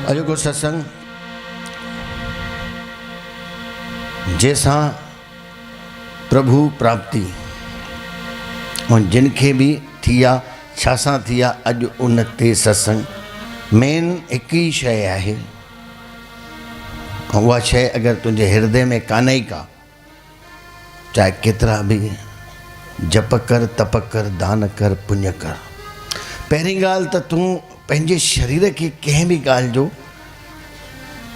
अॼोको सत्संग जैसा प्रभु प्राप्ति और जिनके भी थिया छासा थिया अज उन ते सत्संग मेन एक ही शय है। वह शय अगर तुझे हृदय में काने का चाहे केतरा भी जप कर तप कर दान कर पुण्य कर। पहली गाल तो तू पंहिंजे शरीर के कें भी गाल जो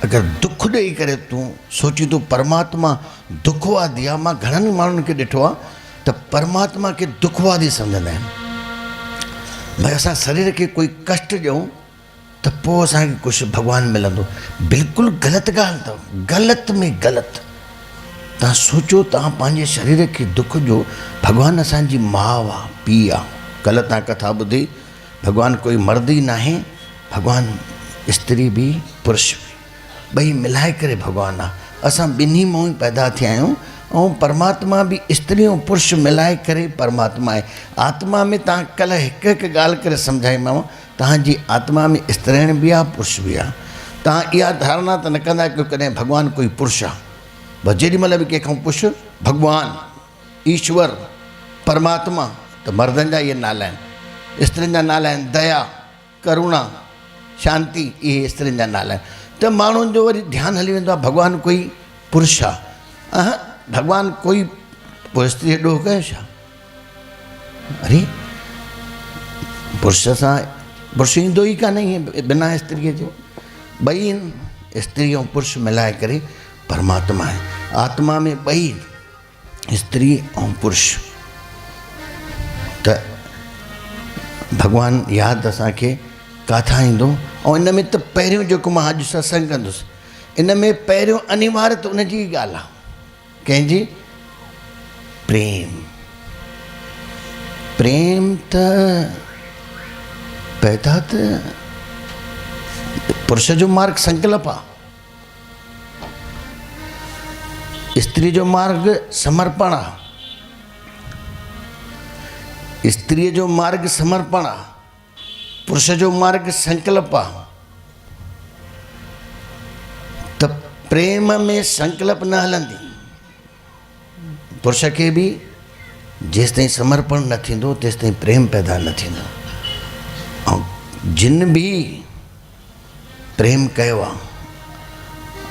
अगर दुख दई करे तू सोची तो परमात्मा दुखवादी आ। मां घणनि माण्हुनि खे ॾिठो आहे त परमात्मा के दुखवादी सम्झंदा आहिनि। भाई असां शरीर के कोई कष्ट ॾियूं त पोइ असांखे कुझु भॻवानु मिलंदो। बिल्कुलु ग़लति ॻाल्हि अथव, ग़लति में ग़लति। तव्हां सोचो तव्हां पंहिंजे शरीर के दुख जो भॻवानु असांजी माउ आहे, पीउ आहे। कल्ह तव्हां कथा ॿुधी भॻवानु कोई मर्द ई नाहे, भॻवानु स्त्री भी पुरुष भी ॿई मिलाए करे भॻवानु आहे। असां ॿिन्ही मां ई पैदा थिया आहियूं ऐं परमात्मा भी स्त्री ऐं पुरुष मिलाए करे परमात्मा आहे। आत्मा में तव्हां कल्ह हिकु हिकु ॻाल्हि करे सम्झाईमांव। तव्हांजी आत्मा में स्त्रीण भी आहे पुरुष भी आहे। तव्हां इहा धारणा त न कंदा कि कॾहिं भॻवानु कोई पुरुष आहे। बसि जेॾीमहिल बि कंहिंखां पुछ भॻवानु ईश्वर परमात्मा त मर्दनि जा इहे नाला आहिनि, स्त्रियुनि जा नाला आहिनि दया करुणा शांति। इहे स्त्रियुनि जा नाला आहिनि। त माण्हुनि जो वरी ध्यानु हली वेंदो आहे भॻवानु कोई पुरुष आहे। भॻवानु कोई पोइ स्त्री ॾोह कयो छा? अरे पुरुष सां पुरुष ईंदो ई कान्हे ईअं बिना स्त्रीअ जे। ॿई आहिनि, स्त्री ऐं पुरुष मिलाए करे परमात्मा आहे। आत्मा में ॿई स्त्री ऐं पुरुष। त भॻवानु यादि असांखे किथां ईंदो। ऐं इन में त पहिरियों जेको मां अॼु सत्संग कंदुसि इन में पहिरियों अनिवार्य त उनजी ॻाल्हि आहे, कंहिंजी प्रेम। प्रेम त पैदा त पुरुष जो मार्ग संकल्प आहे, स्त्री जो मार्ग समर्पण आहे। स्त्रीअ जो मार्ग समर्पण आहे, पुरुष जो मार्ग संकल्प आहे। त प्रेम में संकल्प न हलंदी। पुरुष खे भी जेसिताईं समर्पण न थींदो तेसिताईं प्रेम पैदा न थींदो। ऐं जिन भी प्रेम कयो आहे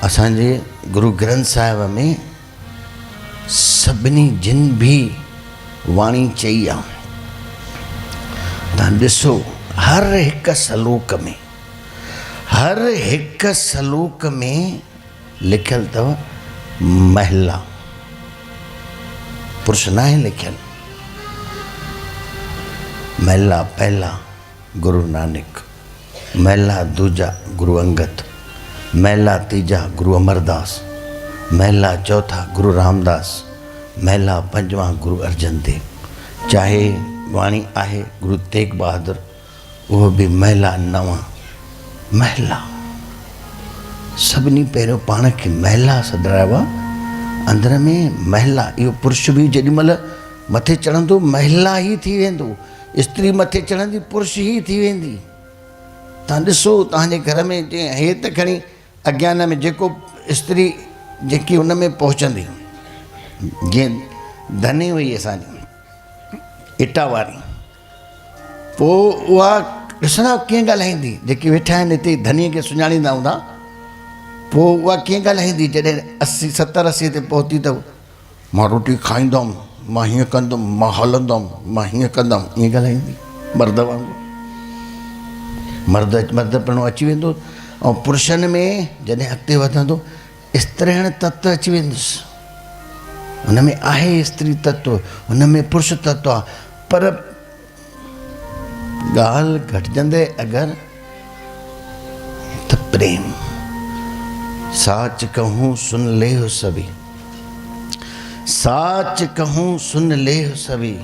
असांजे गुरु ग्रंथ साहिब में सभिनी जिन भी वाणी चई आहे। तव्हां ॾिसो हर हिकु सलोक में लिखियलु अथव महिला, पुरुष न आहे लिखियलु। महिला पहला गुरु नानक, महिला दूजा गुरु अंगद, महिला तीजा गुरु अमरदास, महिला चौथा गुरु रामदास, महिला पंजवा गुरु अर्जन देव। चाहे वाणी आहे गुरु तेग बहादुर, वो भी महिला नवा। महिला सभिनी पहिरियों पाण खे महिला सॾायो आहे। अंदर में महिला। इहो पुरुष भी जेॾीमहिल मथे चढ़ंदो महिला ही थी वेंदो, स्त्री मथे चढ़ंदी पुरुष ही थी वेंदी। तव्हां ॾिसो तव्हांजे घर में जीअं हे त खणी अज्ञान में जेको स्त्री जेकी हुन में पहुचंदी, जीअं धनी हुई असांजी इटा वारी, पोइ उहा ॾिसंदा कीअं ॻाल्हाईंदी। जेके वेठा आहिनि हिते धनीअ खे सुञाणींदा हूंदा, पोइ उहा कीअं ॻाल्हाईंदी जॾहिं 80 70 80 ते पहुती त मां रोटी खाईंदुमि, मां हीअं कंदुमि, मां हलंदुमि, मां हीअं कंदुमि, ईअं ॻाल्हाईंदी मर्द वांगुरु। मर्द पिणु अची वेंदो। ऐं पुरुषनि में जॾहिं अॻिते वधंदो स्त्रीण तत्व अची वेंदुसि। हुन में आहे स्त्री तत्व, हुन में पुरुष तत्व आहे। पर ॻाल्हि घटिजंदे अगरि त प्रेम। साच कहूँ सुन ले हो सभी, साच कहूँ सुन ले हो सभी,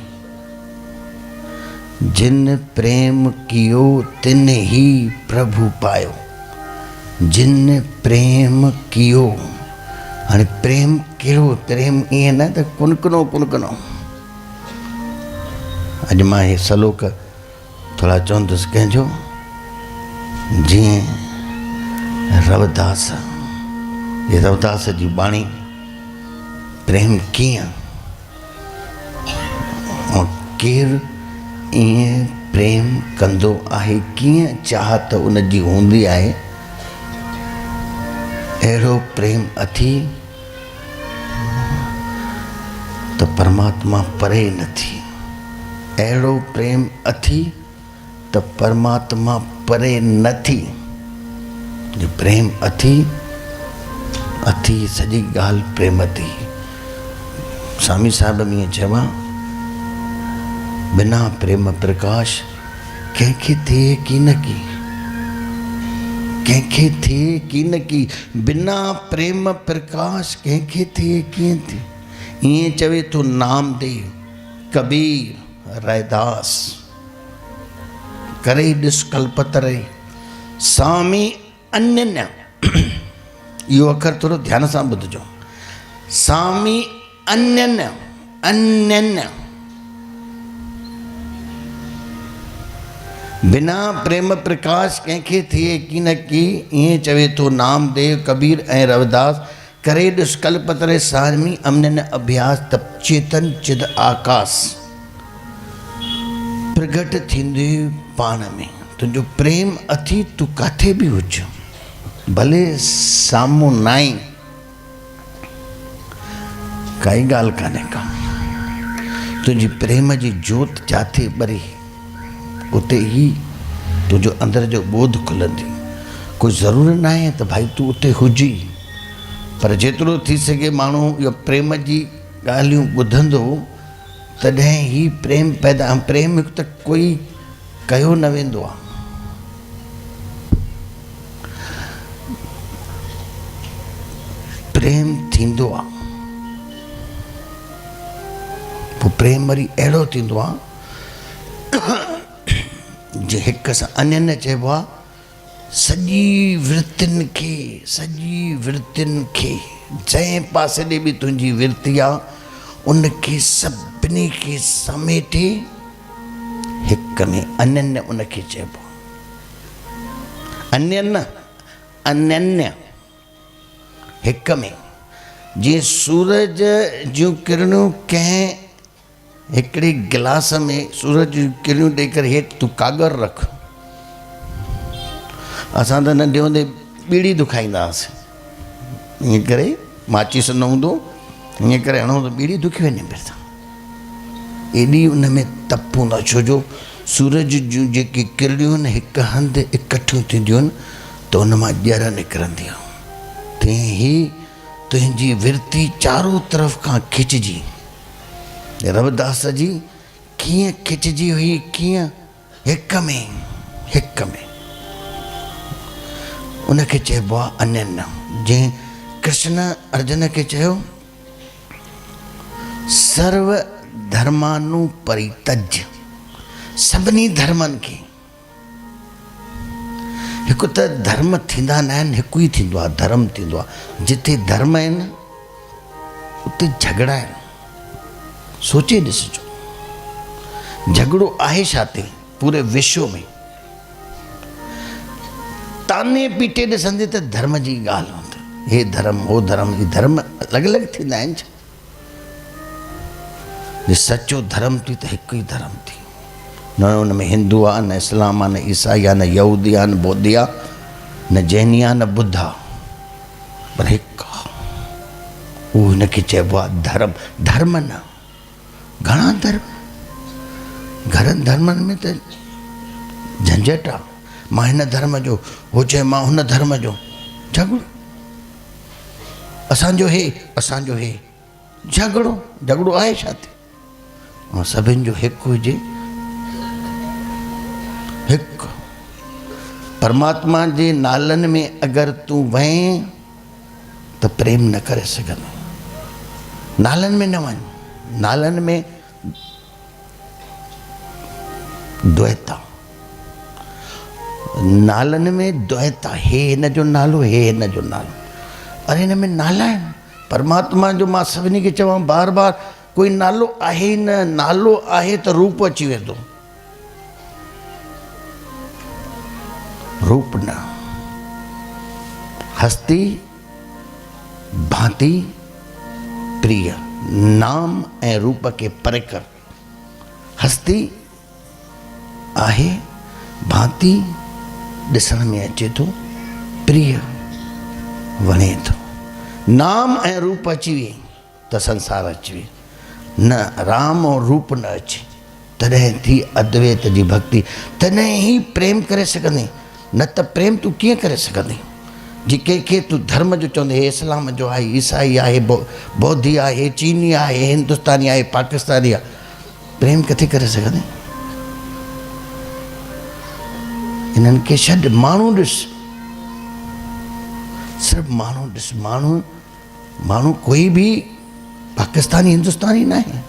जिन प्रेम कियो तिन ही प्रभु पायो। जिन प्रेम कियो। हाणे प्रेम कहिड़ो? प्रेम ईअं न त कुनकुनो कुनकुनो। अॼु मां इहे सलोक थोड़ा चवंदुसि कंहिंजो, जीअं रवदास, ये रवदास जी बाणी प्रेम कीअं ऐं केरु ईअं प्रेम कंदो आहे, कीअं चाहत उन जी हूंदी आहे, अहिड़ो प्रेम अथी त परमात्मा परे न थी। अहिड़ो प्रेम अथी त परमात्मा परे न थी। जो प्रेम अथी अथी सॼी ॻाल्हि प्रेम थी। स्वामी साहिब ईअं चवां, बिना प्रेम प्रकाश कंहिंखे थिए की न की, कंहिंखे थिए की न की, बिना प्रेम प्रकाश कंहिंखे थिए कीअं थी। ईअं चवे थो नामदेव, कबीर, रैदास, करे ॾिस कल्पतरे स्वामी अन्य। इहो अखर थोरो ध्यान सां ॿुधिजो। स्वामी अन्य, अन्य, बिना प्रेम प्रकाश कंहिंखे थिए की न की। ईअं चवे थो नामदेव, कबीर ऐं रविदास, करे ॾिस कल्पतरे स्वामी अन्य अभ्यास, तब चेतन चिद आकाश प्रगट थींदे पाण में। तुंहिंजो प्रेम अथी तूं किथे बि हुज, भले साम्हूं नाई, काई ॻाल्हि कान्हे का। तुंहिंजी प्रेम जी जोत जिथे ॿरे उते ई तुंहिंजो अंदर जो ॿोध खुलंदी। कोई ज़रूरी न आहे त भाई तूं उते हुजी, पर जेतिरो थी सघे माण्हू इहो प्रेम जी ॻाल्हियूं ॿुधंदो तॾहिं ई प्रेम पैदा। प्रेम हिकु त कोई कयो न वेंदो आहे, प्रेम थींदो आहे। पोइ प्रेम वरी अहिड़ो थींदो आहे जे हिक सां अन्य चइबो आहे, सॼी वृत्तियुनि खे, सॼी वृत्तियुनि खे, जंहिं पासे ॾे बि तुंहिंजी वृत्ति आहे उनखे सभिनी खे समेटे हिक में अन्य उनखे चइबो। अन्य न, अन्य हिक में। जीअं सूरज जूं किरणूं कंहिं हिकिड़े गिलास में सूरज जूं किरणूं ॾेई करे हेठि तूं कागर रख। असां त नंढे हूंदे ॿीड़ी दुखाईंदा हुआसीं, ईअं करे माचिस न हूंदो, ईअं करे हणो त ॿीड़ी दुखी वेंदी पिया। एॾी उन में तप हूंदो आहे, छो जो सूरज जूं जेके किरणियूं आहिनि हिकु हंधि इकठियूं थींदियूं आहिनि त उन मां ॼर निकिरंदी आहे। तीअं ई तुंहिंजी वृत्ति चारों तरफ़ खां खिचजी, रविदास जी कीअं खिचजी हुई, कीअं हिक में, हिक में। उनखे चइबो आहे अन्य। जंहिं कृष्ण अर्जुन खे चयो, सर्व धर्मानु परित्यज्य, सभिनी धर्मनि खे। हिकु त धर्म थींदा न आहिनि, हिकु ई थींदो आहे धर्म थींदो आहे। जिथे धर्म आहिनि उते झगड़ा आहिनि। सोचे ॾिसिजो, झगड़ो आहे छा ते पूरे विश्व में। ताने पीटे ॾिसंदे त धर्म जी ॻाल्हि हूंदी, हे धर्म हो धर्म, ही धर्म अलॻि अलॻि थींदा आहिनि छा? जे सचो धर्म थी त हिकु ई धर्म थी। न उन में हिंदू आहे, न इस्लाम आहे, न ईसाई आहे, न यहूदी आहे, न बौद्धी आहे, न जैनी आहे, न बुद्ध आहे, पर हिकु आहे। उहो हिनखे चइबो आहे धर्म। धर्म न, घणा धर्म, घणनि धर्मनि में त झंझट आहे। मां हिन धर्म जो, हो चए मां हुन धर्म जो, झगड़ो। असांजो हे, असांजो हे, झगड़ो। झगड़ो आहे छा ते? ऐं सभिनि जो हिकु हुजे, हिकु। परमात्मा जे नालनि में अगरि तूं वहीं त प्रेम न करे सघंदो। नालनि में न वञ, नालनि में द्वैता, नालनि में द्वैता। हे हिन जो नालो, हे हिन जो नालो। अरे हिन में नाला आहिनि। परमात्मा जो मां सभिनी खे चवां बार बार, कोई नालो आहे न, नालो आहे त रूप अची वेंदो, रूप न। हस्ती भांति प्रिय, नाम ऐं रूप खे परे कर। हस्ती आहे, भांति ॾिसण में अचे थो, प्रिय वणे थो। नाम ऐं रूप अची विए त संसार अची विए, न राम और रूप न अचे तॾहिं थी अद्वैत जी भक्ति, तॾहिं ई प्रेम करे सघंदी। न त प्रेम तूं कीअं करे सघंदी? जी कंहिंखे तूं धर्म जो चवंदे, हे इस्लाम जो आहे, ईसाई आहे, बौद्धी आहे, चीनी आहे, हिंदुस्तानी आहे, पाकिस्तानी आहे, प्रेम किथे करे सघंदी? इन्हनि खे छॾ, माण्हू ॾिस, सिर्फ़ु माण्हू ॾिस। माण्हू कोई बि पाकिस्तानी हिंदुस्तानी न आहे,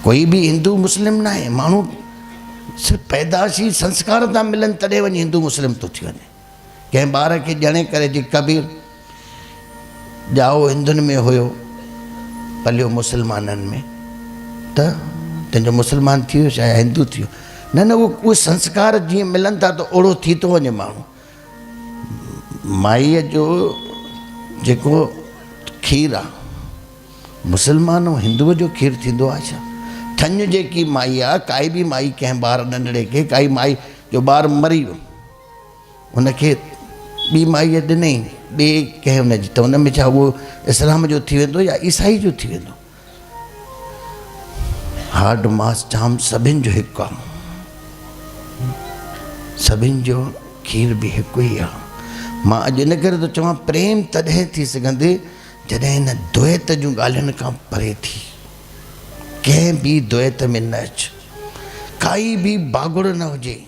कोई बि हिंदू मुस्लिम न आहे। माण्हू सिर्फ़ु पैदाशी संस्कार था मिलनि तॾहिं वञी हिंदू मुस्लिम थो थी वञे। कंहिं ॿार खे ॼणे करे, जी कबीर ॼाओ हिंदुनि में हुयो, पलियो मुस्लमाननि में, त तुंहिंजो मुस्लमान थी वियो छा, हिंदू थी वियो? न न, उहे संस्कार जीअं मिलनि था त ओड़ो थी थो वञे माण्हू। माईअ जो जेको खीरु आहे, मुस्लमान ऐं हिंदुअ जो खीरु थींदो आहे छा? थञ जेकी माई आहे, काई बि माई कंहिं ॿार नंढड़े खे, काई माई जो ॿारु मरी वियो, हुनखे ॿी माईअ ॾिनई ॿिए कंहिं हुनजी, त हुन में छा उहो इस्लाम जो थी वेंदो या ईसाई जो थी वेंदो? हार्ड मास जाम सभिनि जो हिकु आहे, सभिनि जो खीर बि हिकु ई आहे। मां अॼु इन करे थो चवां, प्रेम तॾहिं थी सघंदे जॾहिं हिन द्वैत जूं ॻाल्हियुनि खां परे थी, कंहिं बि द्वैत में न अच, काई बि बागुड़ न हुजे,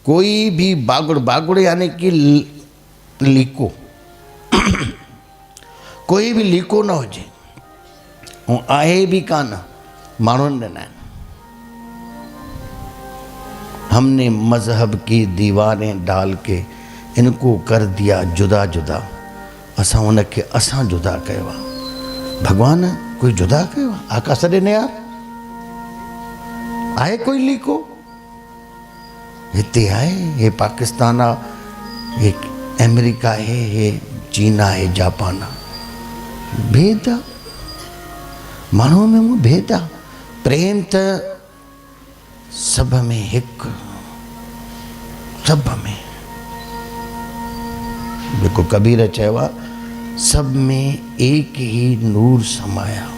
कोई भी बागुड़ यानी कि लीको, कोई भी लीको न हुजे, ऐं आहे बि कान, माण्हुनि ॾिना आहिनि। हमने मज़हब की दीवारें डाल के इनको कर दिया जुदा जुदा, असां उनखे असां जुदा कयो आहे। भॻवान कोई जुदा कयो आहे? आकाश ॾिने यार, आहे कोई लीको? हिते आहे, हे पाकिस्तान आहे, हे अमेरिका आहे, हे चीन आहे, जापान आहे, भेद आहे, माण्हूअ में भेद आहे। प्रेम त सभ में हिकु, सभ में, जेको कबीर चयो आहे, सब में एक ही नूर समाया,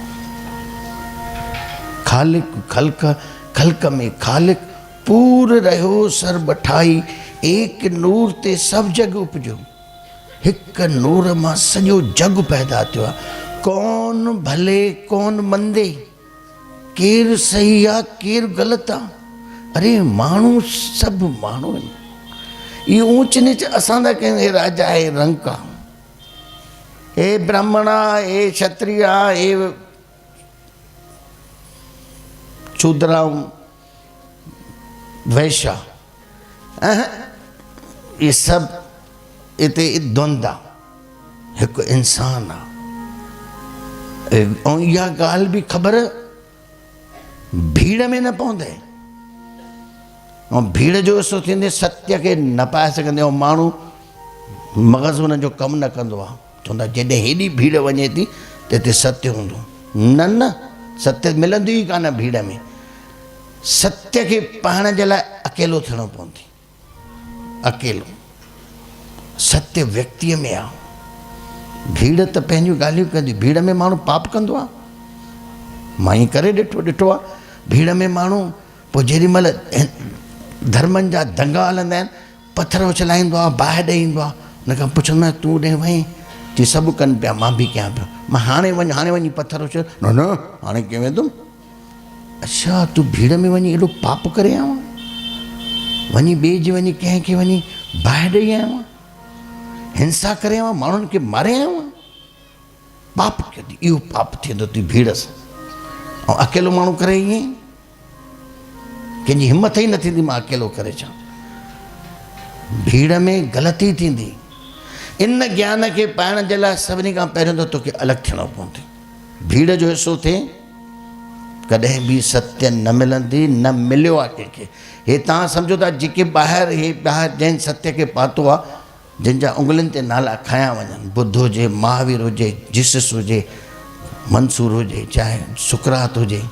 खालिक खल्क में खालिक पूर रहियो सर्ब ठाई, एक नूर ते सब जग उपजो। हिक नूर मां सॼो जग पैदा थियो आहे। कौन भले कौन मंदे, केरु सही आहे केरु ग़लति आहे। अरे माण्हू सभु माण्हू आहिनि। इहो ऊच नीच असां था कयूं, हे राजा हे रंक आहे, हे ब्राह्मण आहे, हे क्षत्रिय आहे, हे शूद्र वैश्य, ये सब इते द्वंद आहे, हिकु इंसान आहे। ऐं इहा ॻाल्हि बि ख़बर भीड़ में न पवंदे, ऐं भीड़ जो हिसो थींदे सत्य खे न पाए सघंदे, ऐं माण्हू मग़ज़ हुन जो कमु न कंदो आहे। चवंदा जॾहिं हेॾी भीड़ वञे थी त हिते सत्य हूंदो। न न, सत्य मिलंदो ई कान भीड़ में। सत्य खे पाइण जे लाइ अकेलो थियणो पवंदी, अकेलो। सत्य व्यक्तिअ में आहे। भीड़ त पंहिंजियूं ॻाल्हियूं कंदी, भीड़ में माण्हू पाप कंदो आहे। मां ई करे ॾिठो आहे, भीड़ में माण्हू पोइ जेॾीमहिल धर्मनि जा दंगा हलंदा आहिनि, पथर उछलाईंदो आहे, बाहि ॾेई ईंदो आहे। हुनखां पुछंदो आहियां तूं ॾे वहीं? चई सभु कनि पिया, मां बि कयां पियो। मां हाणे वञी पथर उछल, न न हाणे कीअं वेंदुमि। अच्छा तूं भीड़ में वञी एॾो पाप करे आयो आहीं, वञी ॿिए जी वञी कंहिंखे वञी बाहि ॾेई आयो आहीं, हिंसा करे आयो आहीं, माण्हुनि खे मारे आयो आहीं, पाप कयो। इहो पाप थींदो थी भीड़ सां। ऐं अकेलो माण्हू करे ईअं, कंहिंजी हिमत ई न थींदी मां अकेलो करे अचां। भीड़ में ग़लती थींदी। इन ज्ञान खे पाइण जे लाइ सभिनी खां पहिरियों त तोखे अलॻि थियणो पवंदो। भीड़ जो हिसो थिए, कॾहिं बि सत्य न मिलंदी, न मिलियो आहे कंहिंखे। हे तव्हां सम्झो था जेके ॿाहिरि जंहिं सत्य खे पातो आहे, जिनजा उंगलियुनि ते नाला खया वञनि, बुद्ध हुजे, महावीर हुजे, जीसस हुजे, मंसूर हुजे, चाहे सुकरात हुजे,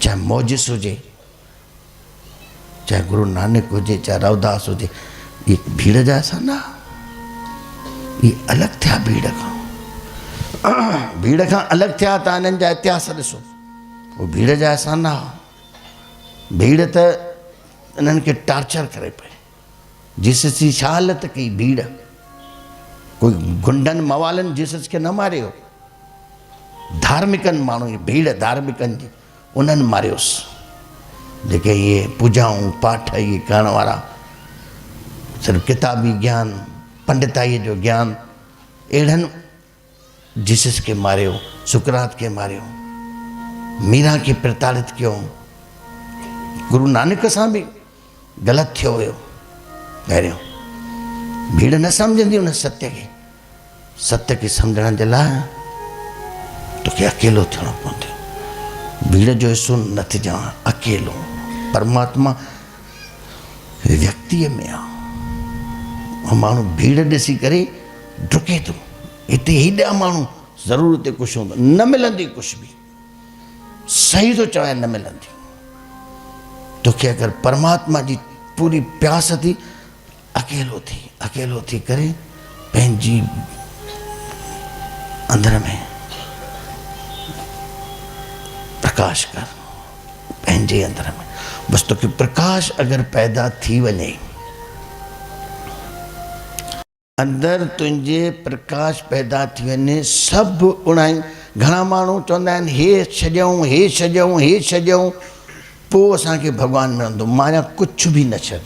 चाहे मोजिस हुजे, चाहे गुरु नानक हुजे, चाहे रवदास हुजे, ये भीड़ जा आसाना, ये अलग थिया भीड़ खां। भीड़ खां अलग थिया त इन्हनि जा इतिहास ॾिसो, वो भीड़ जा आसाना। भीड़ त इन्हनि खे टार्चर करे पई। जीसस जी छा हालत कई भीड़, कोई गुंडनि मवालनि जीसस खे न मारियो, धार्मिकनि माण्हू, भीड़ धार्मिकनि जी, उन्हनि मारियोसि। जेके इहे पूजाऊं पाठ इहे करण वारा, सिर्फ़ु किताबी ज्ञान, पंडिताईअ जो ज्ञान, अहिड़नि जीसस खे मारियो, सुकरात खे मारियो, मीरा खे प्रताड़ित कयो। गुरु नानक सां बि ग़लति थियो हुयो। पहिरियों भीड़ न सम्झंदी उन सत्य खे। सत्य खे सम्झण जे लाइ तोखे अकेलो थियणो पवंदो। भीड़ जो हिसो न थिजां, अकेलो। परमात्मा व्यक्तिअ में आहे। माण्हू भीड़ ॾिसी करे डुके थो। हिते हेॾा माण्हू, ज़रूरु हिते कुझु हूंदो, न मिलंदी कुझु बि। सही थो चवां, न मिलंदी। तोखे अगरि परमात्मा जी पूरी प्यास थी, अकेलो थी करे पंहिंजी अंदर में प्रकाश कर, पंहिंजे अंदर में बसि तोखे प्रकाश अगरि पैदा थी वञे, अंदरि तुंहिंजे प्रकाश पैदा थी वञे, सभु उणाई। घणा माण्हू चवंदा आहिनि हे छॾियऊं पोइ असांखे भॻवानु मिलंदो। माना कुझु बि न छॾ।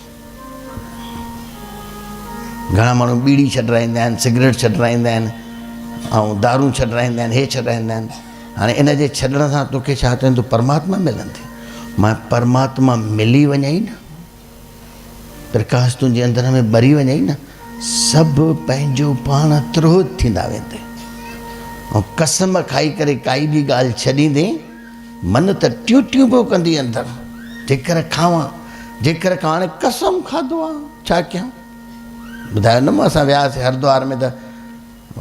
घणा माण्हू बीड़ी छॾाईंदा आहिनि, सिगरेट छॾाईंदा आहिनि, ऐं दारू छॾाईंदा आहिनि, हे छॾाईंदा आहिनि। हाणे इन जे छॾण सां तोखे छा थिए थो? परमात्मा मिलंदी। मां परमात्मा मिली वञई न, प्रकाश तुंहिंजे अंदर में ॿरी वञई न, सभु पंहिंजो पाण त्रोहित थींदा वेंदे। ऐं कसम खाई करे काई बि ॻाल्हि छॾींदे, मन त टियूं टियूं पियो कंदी अंदरि। जेकर खावां, जेकर हाणे कसम खाधो आहे, छा कयां? ॿुधायो न, मां असां वियासीं हरिद्वार में, त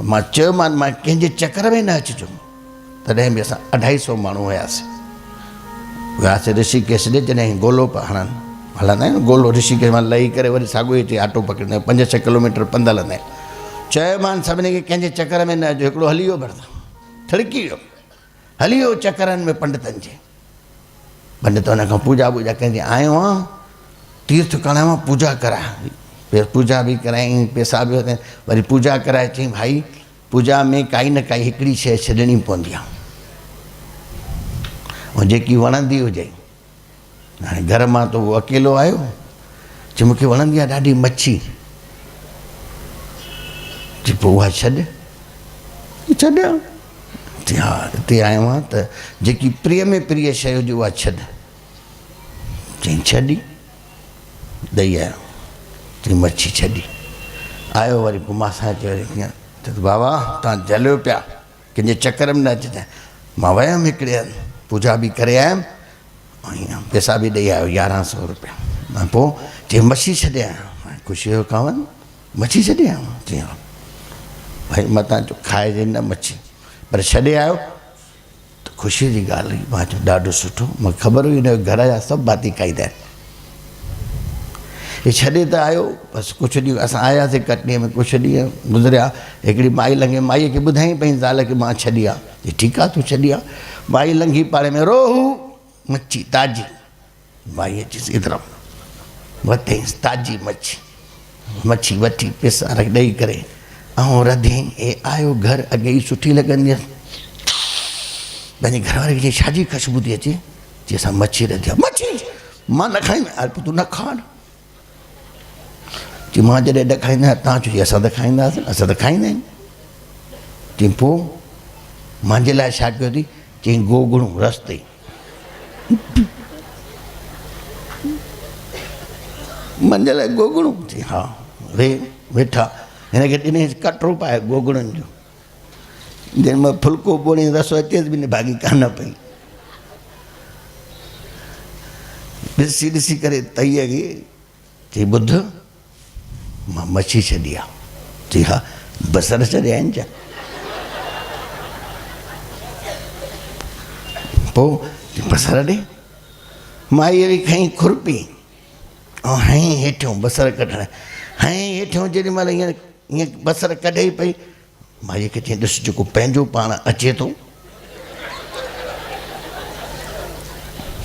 मां चयोमांनि मां कंहिंजे चकर में न अचिजो। तॾहिं बि असां 250 माण्हू हुयासीं। वियासीं ऋषिकेश ॾे, जॾहिं गोलो पिया हणनि, हलंदा आहिनि गोलो ऋषिकेश मां लही करे वरी साॻियो ई ऑटो पकिड़ींदा आहियूं, 5-6 किलोमीटर पंधु हलंदा आहिनि। चयोमांनि सभिनी खे कंहिंजे चकर में न अचो। हिकिड़ो हली वियो, भरता थिड़की वियो, हली वियो चकरनि में पंडितनि जे। पंडित हुन खां पूजा कंदी, आयो आहियां तीर्थ करण मां, पूजा कराए। पूजा बि कराई, पैसा बि वरिता, वरी पूजा कराए। चई भाई पूजा में काई न काई हिकिड़ी शइ छॾणी पवंदी आहे, ऐं जेकी वणंदी हुजे। हाणे घर मां त उहो अकेलो आयो, चई मूंखे वणंदी आहे ॾाढी मच्छी। चई पोइ उहा छॾियां। हा, हिते आयो आहियां त जेकी प्रिय में प्रिय शइ हुजे उहा छॾ। चई छॾी, ॾेई आयो। चई मच्छी छॾी। आयो वरी पोइ मां सां चयो कीअं? त बाबा तव्हां जलियो पिया, कंहिंजे चकर में न अचिजांइ। मां वियमि हिकिड़े हंधि, पूजा बि करे आयुमि, ऐं पैसा बि ॾेई आयो 1100 रुपया। ऐं पोइ चई मच्छी छॾे आयो। ख़ुशी जो कावन, मच्छी छॾे आयो? चई हा भाई, मतां चयो खाइजे न मच्छी, पर छॾे आयो त ख़ुशी जी ॻाल्हि हुई। मां चयो ॾाढो सुठो, मूंखे ख़बर हुई हिन घर जा सभु भाती खाईंदा आहिनि। हे छॾे त आयो, बसि कुझु ॾींहं असां आयासीं कटनीअ में, कुझु ॾींहं गुज़रिया। हिकिड़ी माई लंघे, माईअ खे ॿुधाई पंहिंजी ज़ाल खे मां छॾी आहे। चई ठीकु आहे, तूं छॾी आहे। माई लंघी पाड़े में, रोहू मच्छी ताज़ी। माई अची इधर वरितईंसि ताज़ी मच्छी वठी पैसा ॾेई करे, ऐं रधियईं। हे आयो घर, अॻे ई सुठी लॻंदी आहे। पंहिंजे घरवारे खे छाजी ख़ुशबू थी अचे? चई असां मच्छी रधिया। मच्छी मां न खाईंदो आहियां। तूं न खा। चई मां जॾहिं न खाईंदा आहियां, तव्हां चयो असां त खाईंदासीं, असां त खाईंदा आहियूं। चई पोइ मुंहिंजे लाइ छा कयो अथई? चई गोगड़ूं रस्ते। मुंहिंजे लाइ गोगड़ूं? चई हा। वेठा हिनखे ॾिनई कटरो पाए गोगड़ुनि जो। जंहिं महिल फुल्को ॿोड़ी रसो अचेसि बि न भाॻी कान पई। ॾिसी करे तईअ खे चई ॿुध, मां मच्छी छॾी आहे। चई हा बसर छॾिया आहिनि छा? पोइ बसर ॾे। मां इहे खईं खुरपी ऐं हई हेठियों बसर कढण, हई हेठियों जेॾी महिल ईअं बसर कढे ई पई, माईअ खे चई ॾिस जेको पंहिंजो पाण अचे थो,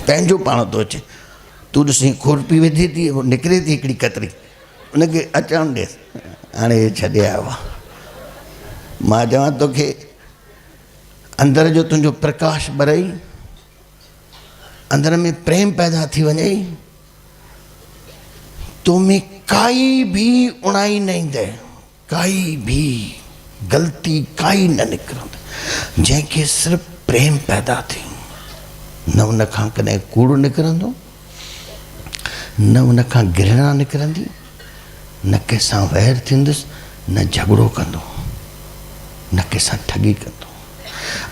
पंहिंजो पाण थो अचे, तूं ॾिसी खुरपी विधी थी, उहो निकिरे थी हिकिड़ी कतरी, उनखे अचणु ॾेसि। हाणे हे छॾे आयो आहे। मां चवां तोखे अंदरि जो तुंहिंजो प्रकाश ॿरई, अंदर में प्रेम पैदा थी वञे, तो में काई भी उणाई न ईंदे, काई भी ग़लती काई न निकिरंदी, जंहिंखे सिर्फ़ु प्रेम पैदा थी। न उन खां कॾहिं कूड़ निकिरंदो, न उन खां घृणा निकिरंदी, न कंहिंसां वैर थींदुसि, न झगड़ो कंदो, न कंहिंसां ठगी कंदो।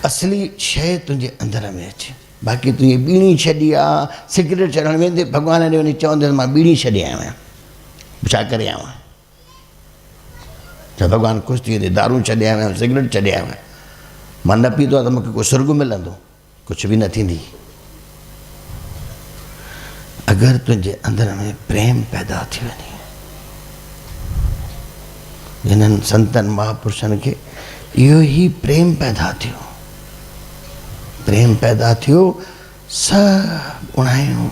असली शइ तुंहिंजे अंदर में अचे। बाक़ी तूं इहे बीड़ी छॾी आहे, सिगरेट छॾणु वेंदे भॻवान ॾे वञी चवंदे मां बीड़ी छॾे आयो आहियां, छा करे आयो आहियां? त भॻवानु ख़ुशि थी वेंदे, दारू छॾे आयो आहियां, सिगरेट छॾे आयो आहियां, मां न पीतो आहे त मूंखे को सुर्ग मिलंदो? कुझु बि न थींदी। अगरि तुंहिंजे अंदर में प्रेम पैदा थी वञे, हिननि संतनि महापुरुषनि खे इहो ई प्रेम पैदा थियो। प्रेम पैदा थियो, सभु उणायूं